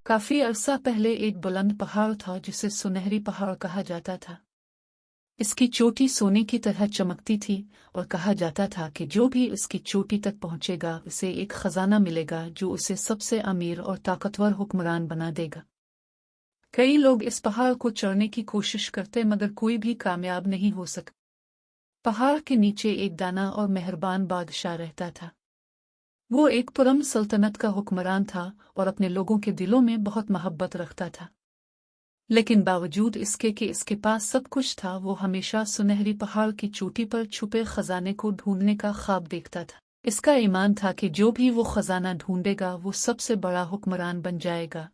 काफी अरसा पहले एक बुलंद पहाड़ था जिसे सुनहरी पहाड़ कहा जाता था। इसकी चोटी सोने की तरह चमकती थी और कहा जाता था कि जो भी इसकी चोटी तक पहुंचेगा उसे एक खजाना मिलेगा जो उसे सबसे अमीर और ताकतवर हुक्मरान बना देगा। कई लोग इस पहाड़ को चढ़ने की कोशिश करते मगर कोई भी कामयाब नहीं हो सका। पहाड़ के नीचे एक दाना और मेहरबान बादशाह रहता था। वो एक पुरअमन सल्तनत का हुक्मरान था और अपने लोगों के दिलों में बहुत मोहब्बत रखता था। लेकिन बावजूद इसके कि इसके पास सब कुछ था, वो हमेशा सुनहरी पहाड़ की चोटी पर छुपे खजाने को ढूंढने का ख्वाब देखता था। इसका ईमान था कि जो भी वो खजाना ढूंढेगा वो सबसे बड़ा हुक्मरान बन जाएगा।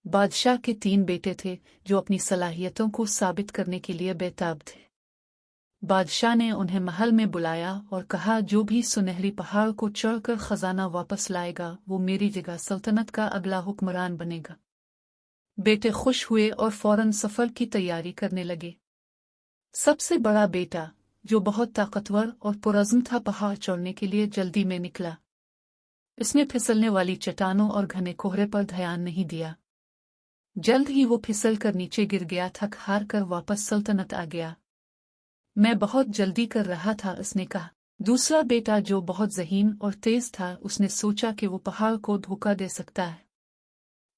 बादशाह के 3 बेटे थे जो अपनी सलाहियतों को साबित करने के लिए बेताब थे। बादशाह ने उन्हें महल में बुलाया और कहा, जो भी सुनहरी पहाड़ को चढ़कर खजाना वापस लाएगा वो मेरी जगह सल्तनत का अगला हुक्मरान बनेगा। बेटे खुश हुए और फौरन सफर की तैयारी करने लगे। सबसे बड़ा बेटा, जो बहुत ताकतवर और पुरज़्म था, पहाड़ चढ़ने के लिए जल्दी में निकला। इसने फिसलने वाली चट्टानों और घने कोहरे पर ध्यान नहीं दिया। जल्द ही वो फिसल कर नीचे गिर गया। थक हार कर वापस सल्तनत आ गया। मैं बहुत जल्दी कर रहा था, उसने कहा। दूसरा बेटा, जो बहुत ज़हीन और तेज था, उसने सोचा कि वो पहाड़ को धोखा दे सकता है।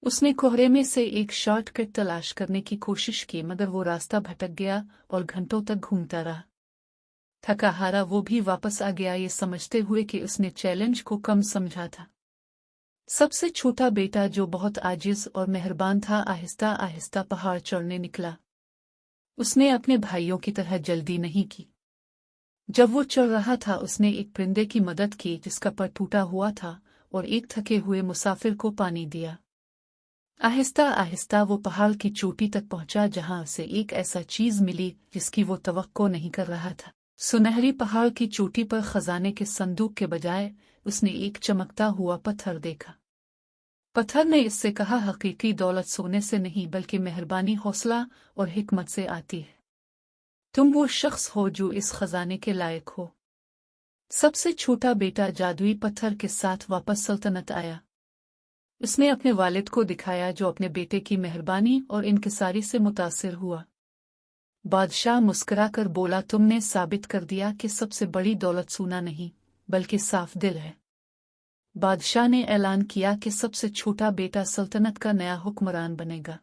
उसने कोहरे में से एक शॉर्टकट तलाश करने की कोशिश की मगर वो रास्ता भटक गया और घंटों तक घूमता रहा। थका हारा वो भी वापस आ गया, ये समझते हुए कि उसने चैलेंज को कम समझा था। सबसे छोटा बेटा, जो बहुत आजिज़ और मेहरबान था, आहिस्ता आहिस्ता पहाड़ चढ़ने निकला। उसने अपने भाइयों की तरह जल्दी नहीं की। जब वो चढ़ रहा था उसने एक परिंदे की मदद की जिसका पर टूटा हुआ था और एक थके हुए मुसाफिर को पानी दिया। आहिस्ता आहिस्ता वो पहाड़ की चोटी तक पहुंचा जहां उसे एक ऐसा चीज मिली जिसकी वो तवक्को नहीं कर रहा था। सुनहरी पहाड़ की चोटी पर खजाने के संदूक के बजाय उसने एक चमकता हुआ पत्थर देखा। पत्थर ने इससे कहा, हकीकी दौलत सोने से नहीं बल्कि मेहरबानी, हौसला और हिकमत से आती है। तुम वो शख्स हो जो इस खजाने के लायक हो। सबसे छोटा बेटा जादुई पत्थर के साथ वापस सल्तनत आया। उसने अपने वालिद को दिखाया जो अपने बेटे की मेहरबानी और इनकिसारी से मुतासिर हुआ। बादशाह मुस्कुराकर बोला, तुमने साबित कर दिया कि सबसे बड़ी दौलत सोना नहीं बल्कि साफ दिल है। बादशाह ने ऐलान किया कि सबसे छोटा बेटा सल्तनत का नया हुक्मरान बनेगा।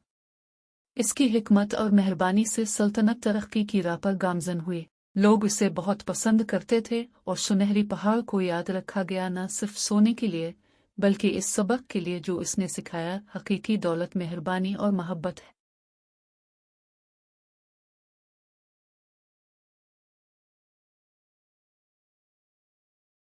इसकी हिकमत और मेहरबानी से सल्तनत तरक्की की राह पर गामजन हुए। लोग इसे बहुत पसंद करते थे और सुनहरी पहाड़ को याद रखा गया न सिर्फ सोने के लिए बल्कि इस सबक के लिए जो इसने सिखाया, हकीकी दौलत मेहरबानी और मोहब्बत है।